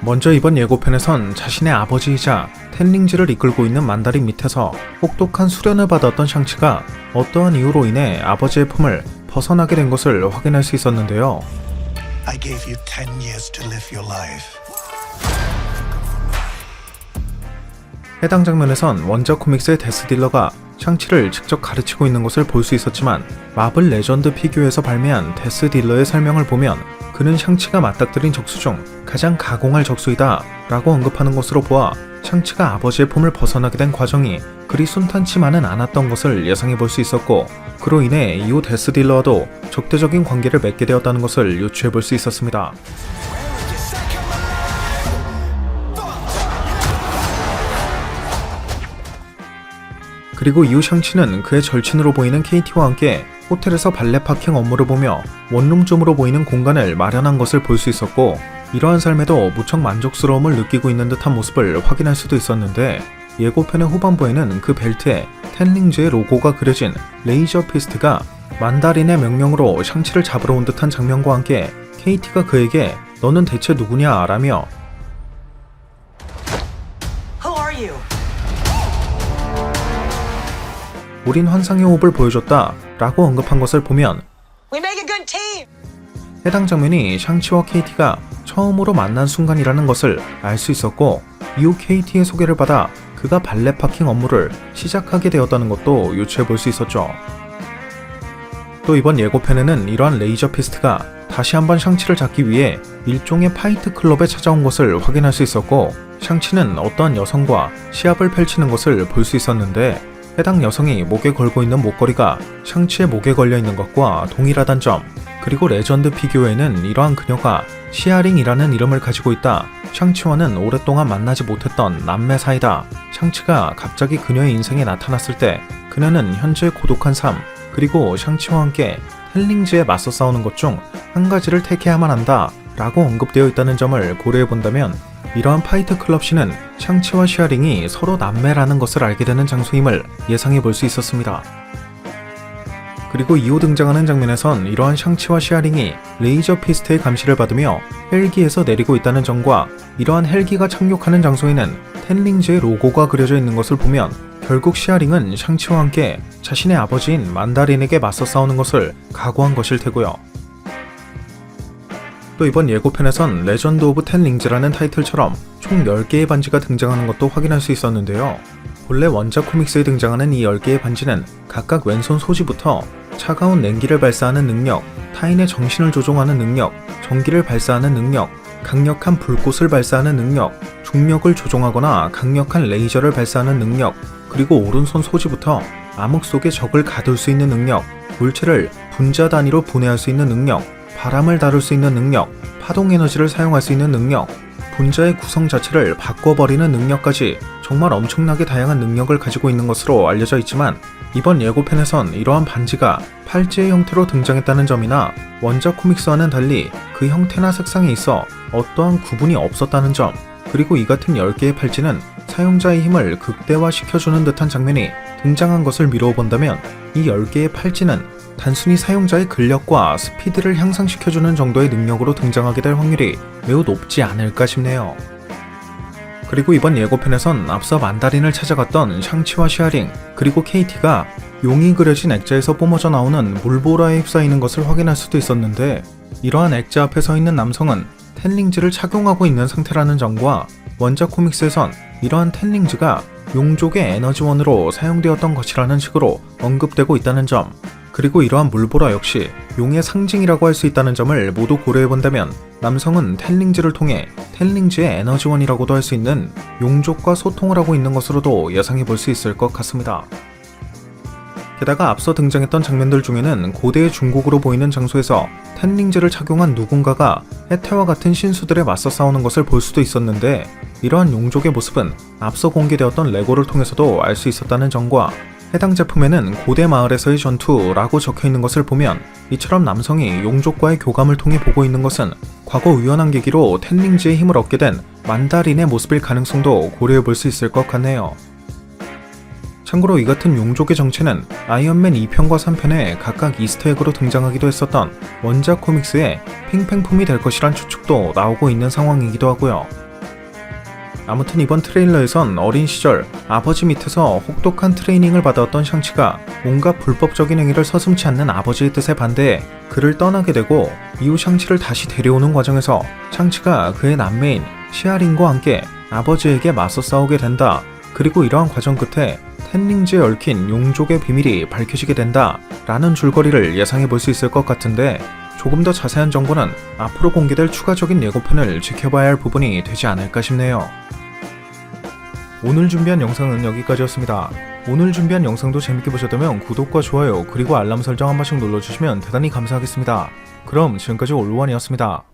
먼저 이번 예고편에선 자신의 아버지이자 텐링즈를 이끌고 있는 만다린 밑에서 혹독한 수련을 받았던 샹치가 어떠한 이유로 인해 아버지의 품을 벗어나게 된 것을 확인할 수 있었는데요. I gave you 10 years to live your life. 해당 장면에선 원작 코믹스의 데스딜러가 샹치를 직접 가르치고 있는 것을 볼 수 있었지만 마블 레전드 피규어에서 발매한 데스딜러의 설명을 보면 그는 샹치가 맞닥뜨린 적수 중 가장 가공할 적수이다 라고 언급하는 것으로 보아 샹치가 아버지의 품을 벗어나게 된 과정이 그리 순탄치만은 않았던 것을 예상해 볼 수 있었고, 그로 인해 이후 데스딜러와도 적대적인 관계를 맺게 되었다는 것을 유추해 볼 수 있었습니다. 그리고 이후 샹치는 그의 절친으로 보이는 KT와 함께 호텔에서 발레 파킹 업무를 보며 원룸쯤으로 보이는 공간을 마련한 것을 볼 수 있었고, 이러한 삶에도 무척 만족스러움을 느끼고 있는 듯한 모습을 확인할 수도 있었는데, 예고편의 후반부에는 그 벨트에 텐링즈의 로고가 그려진 레이저 피스트가 만다린의 명령으로 샹치를 잡으러 온 듯한 장면과 함께 KT가 그에게 너는 대체 누구냐 라며 Who are you? 우린 환상의 호흡을 보여줬다 라고 언급한 것을 보면 We make a good team. 해당 장면이 샹치와 KT가 처음으로 만난 순간이라는 것을 알 수 있었고, 이후 KT의 소개를 받아 그가 발레 파킹 업무를 시작하게 되었다는 것도 유추해 볼 수 있었죠. 또 이번 예고편에는 이러한 레이저 피스트가 다시 한번 샹치를 잡기 위해 일종의 파이트 클럽에 찾아온 것을 확인할 수 있었고, 샹치는 어떠한 여성과 시합을 펼치는 것을 볼 수 있었는데, 해당 여성이 목에 걸고 있는 목걸이가 샹치의 목에 걸려 있는 것과 동일하단 점, 그리고 레전드 피규어에는 이러한 그녀가 시아링이라는 이름을 가지고 있다, 샹치와는 오랫동안 만나지 못했던 남매 사이다, 샹치가 갑자기 그녀의 인생에 나타났을 때 그녀는 현재의 고독한 삶, 그리고 샹치와 함께 텐링즈에 맞서 싸우는 것 중 한 가지를 택해야만 한다 라고 언급되어 있다는 점을 고려해 본다면, 이러한 파이트 클럽 씬은 샹치와 시아링이 서로 남매라는 것을 알게 되는 장소임을 예상해 볼 수 있었습니다. 그리고 이후 등장하는 장면에선 이러한 샹치와 시아링이 레이저 피스트의 감시를 받으며 헬기에서 내리고 있다는 점과 이러한 헬기가 착륙하는 장소에는 텐링즈의 로고가 그려져 있는 것을 보면 결국 시아링은 샹치와 함께 자신의 아버지인 만다린에게 맞서 싸우는 것을 각오한 것일 테고요. 또 이번 예고편에선 레전드 오브 텐링즈라는 타이틀처럼 총 10개의 반지가 등장하는 것도 확인할 수 있었는데요. 본래 원작 코믹스에 등장하는 이 10개의 반지는 각각 왼손 소지부터 차가운 냉기를 발사하는 능력, 타인의 정신을 조종하는 능력, 전기를 발사하는 능력, 강력한 불꽃을 발사하는 능력, 중력을 조종하거나 강력한 레이저를 발사하는 능력, 그리고 오른손 소지부터 암흑 속에 적을 가둘 수 있는 능력, 물체를 분자 단위로 분해할 수 있는 능력, 바람을 다룰 수 있는 능력, 파동 에너지를 사용할 수 있는 능력, 분자의 구성 자체를 바꿔버리는 능력까지 정말 엄청나게 다양한 능력을 가지고 있는 것으로 알려져 있지만, 이번 예고편에선 이러한 반지가 팔찌의 형태로 등장했다는 점이나 원작 코믹스와는 달리 그 형태나 색상에 있어 어떠한 구분이 없었다는 점, 그리고 이 같은 10개의 팔찌는 사용자의 힘을 극대화시켜주는 듯한 장면이 등장한 것을 미루어 본다면, 이 10개의 팔찌는 단순히 사용자의 근력과 스피드를 향상시켜주는 정도의 능력으로 등장하게 될 확률이 매우 높지 않을까 싶네요. 그리고 이번 예고편에선 앞서 만다린을 찾아갔던 샹치와 시아링, 그리고 KT가 용이 그려진 액자에서 뿜어져 나오는 물보라에 휩싸이는 것을 확인할 수도 있었는데, 이러한 액자 앞에 서 있는 남성은 텐링즈를 착용하고 있는 상태라는 점과 원작 코믹스에선 이러한 텐링즈가 용족의 에너지원으로 사용되었던 것이라는 식으로 언급되고 있다는 점, 그리고 이러한 물보라 역시 용의 상징이라고 할 수 있다는 점을 모두 고려해본다면, 남성은 텐링즈를 통해 텐링즈의 에너지원이라고도 할 수 있는 용족과 소통을 하고 있는 것으로도 예상해 볼 수 있을 것 같습니다. 게다가 앞서 등장했던 장면들 중에는 고대의 중국으로 보이는 장소에서 텐링즈를 착용한 누군가가 해태와 같은 신수들에 맞서 싸우는 것을 볼 수도 있었는데, 이러한 용족의 모습은 앞서 공개되었던 레고를 통해서도 알 수 있었다는 점과 해당 제품에는 고대 마을에서의 전투라고 적혀있는 것을 보면, 이처럼 남성이 용족과의 교감을 통해 보고 있는 것은 과거 우연한 계기로 텐링즈의 힘을 얻게 된 만다린의 모습일 가능성도 고려해 볼 수 있을 것 같네요. 참고로 이 같은 용족의 정체는 아이언맨 2편과 3편에 각각 이스터에그로 등장하기도 했었던 원작 코믹스의 핑팽품이 될 것이란 추측도 나오고 있는 상황이기도 하고요. 아무튼 이번 트레일러에선 어린 시절 아버지 밑에서 혹독한 트레이닝을 받아왔던 샹치가 온갖 불법적인 행위를 서슴지 않는 아버지의 뜻에 반대해 그를 떠나게 되고 이후 샹치를 다시 데려오는 과정에서 샹치가 그의 남매인 시아링과 함께 아버지에게 맞서 싸우게 된다. 그리고 이러한 과정 끝에 텐링즈에 얽힌 용족의 비밀이 밝혀지게 된다 라는 줄거리를 예상해 볼 수 있을 것 같은데 조금 더 자세한 정보는 앞으로 공개될 추가적인 예고편을 지켜봐야 할 부분이 되지 않을까 싶네요. 오늘 준비한 영상은 여기까지였습니다. 오늘 준비한 영상도 재밌게 보셨다면 구독과 좋아요 그리고 알람 설정 한 번씩 눌러주시면 대단히 감사하겠습니다. 그럼 지금까지 올루원이었습니다.